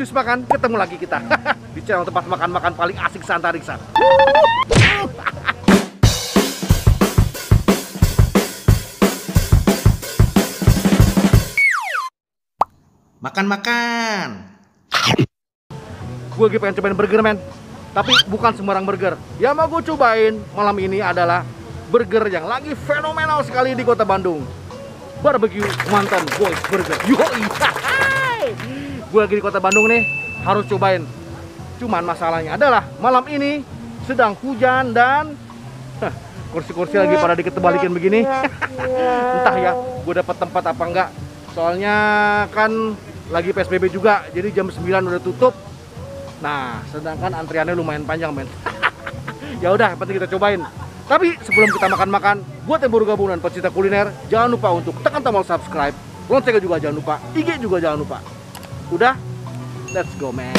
Cus Makan, ketemu lagi kita di channel tempat makan-makan paling asik Santariksa. Makan-makan. Gue lagi pengen cobain burger, men. Tapi bukan sembarang burger. Yang mau gue cobain malam ini adalah burger yang lagi fenomenal sekali di kota Bandung. Barbecue Mantan Boys Burger. Yoi. Gue lagi di kota Bandung nih, harus cobain. Cuman masalahnya adalah malam ini sedang hujan dan kursi-kursi lagi pada diketebalikin begini. Entah ya, gue dapat tempat apa enggak. Soalnya kan lagi PSBB juga, jadi jam 9 udah tutup. Nah, sedangkan antriannya lumayan panjang, men. Ya udah, penting kita cobain. Tapi sebelum kita makan-makan, buat yang baru gabung dan pecinta kuliner, jangan lupa untuk tekan tombol subscribe, loncengnya juga jangan lupa, IG juga jangan lupa. Udah? Let's go, man.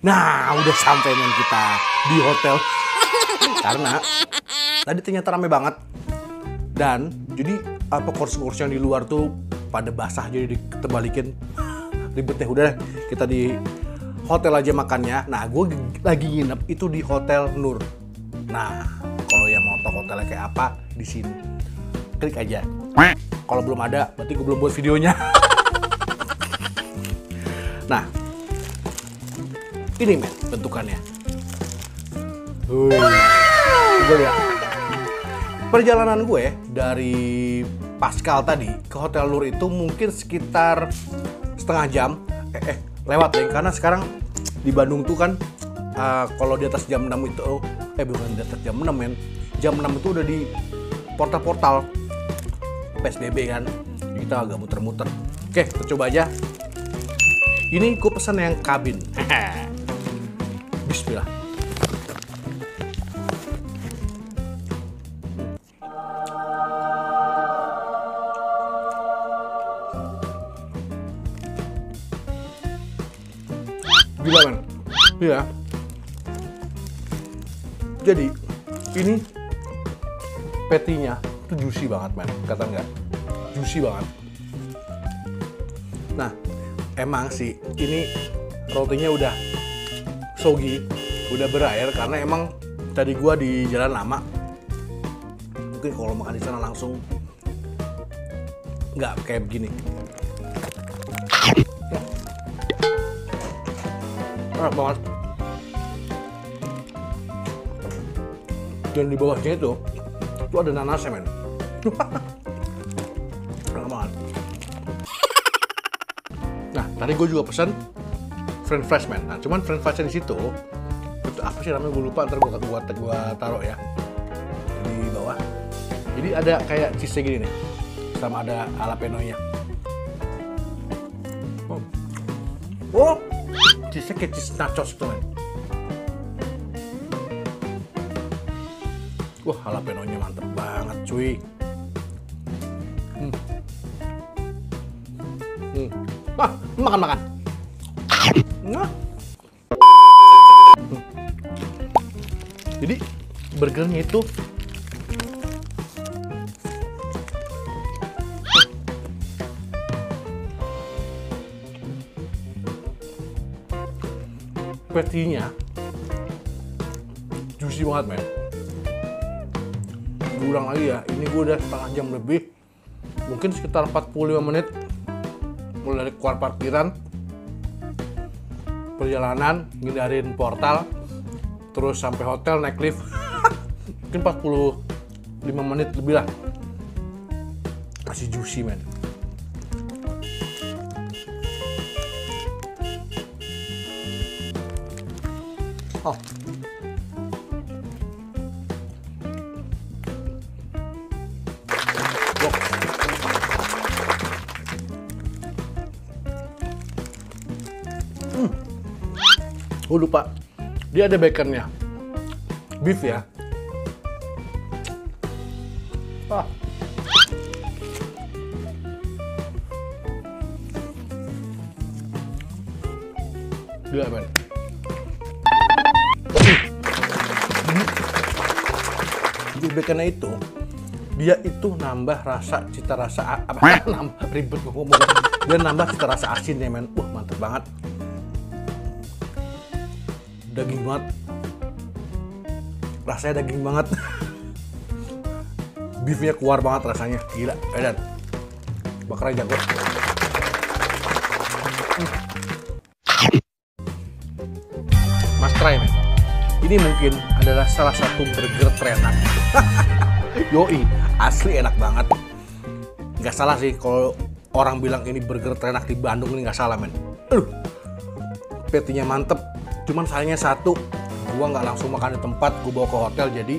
Nah, udah sampai men kita di hotel. Karena tadi ternyata rame banget. Dan jadi apa kursi-kursi yang di luar tuh pada basah, jadi diketebalikin. Ribet deh, udah kita di hotel aja makannya. Nah, gue lagi nginep itu di Hotel Nur. Nah, kalau yang mau tahu hotelnya kayak apa, di sini klik aja. Kalau belum ada, berarti gue belum buat videonya. Nah, ini men bentukannya. Gue lihat. Perjalanan gue dari Pascal tadi ke Hotel Nur itu mungkin sekitar setengah jam. Lewat deh, karena sekarang di Bandung tuh kan kalau di atas jam 6 itu bukan di atas jam 6 men. Jam 6 itu udah di portal-portal PSBB kan. Jadi kita agak muter-muter. Oke, kita coba aja. Ini gue pesan yang kabin. Bismillah. Gila men. Iya. Jadi ini patty-nya tuh juicy banget men. Kata nggak? Juicy banget. Nah, emang sih ini rotinya udah soggy, udah berair karena emang tadi gua di jalan lama. Mungkin kalau makan di sana langsung nggak kayak begini. Enak banget. Dan di bawahnya itu ada nanasnya men. Enak banget. Nah, tadi gue juga pesen French fries man. Nah, cuman French fries di situ itu apa sih namanya gue lupa, ntar gue taruh ya di bawah. Jadi ada kayak cheese gini nih, sama ada jalapeno-nya. Oh, cheese-nya kayak cheese nachos tuh man. Wah, jalapeno-nya mantep banget cuy. Makan. Nah. Jadi burgernya itu patty-nya juicy banget men. Gue ulang lagi ya, ini gue udah setengah jam lebih, mungkin sekitar 45 menit mulai dari keluar parkiran, perjalanan ngindarin portal, terus sampai hotel naik lift. Mungkin 45 menit lebih lah. Masih juicy men. Oh. Gue lupa, dia ada baconnya, beef ya. Ah. Gila men. Di baconnya itu, dia itu nambah rasa, cita rasa apa? Nambah ribet ngomong. Dia nambah cita rasa asinnya men. Wah mantep banget. Daging banget, rasanya daging banget. Beefnya keluar banget rasanya, gila. Edan, bakarnya jago. Mas try men, ini mungkin adalah salah satu burger terenak. Yoi, asli enak banget. Nggak salah sih kalau orang bilang ini burger terenak di Bandung, ini nggak salah men. Patty-nya mantep. Cuman sayangnya satu, gua nggak langsung makan di tempat, gua bawa ke hotel, jadi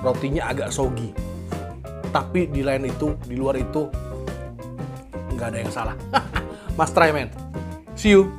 rotinya agak soggy. Tapi di lain itu, di luar itu, nggak ada yang salah. Mas try men, see you.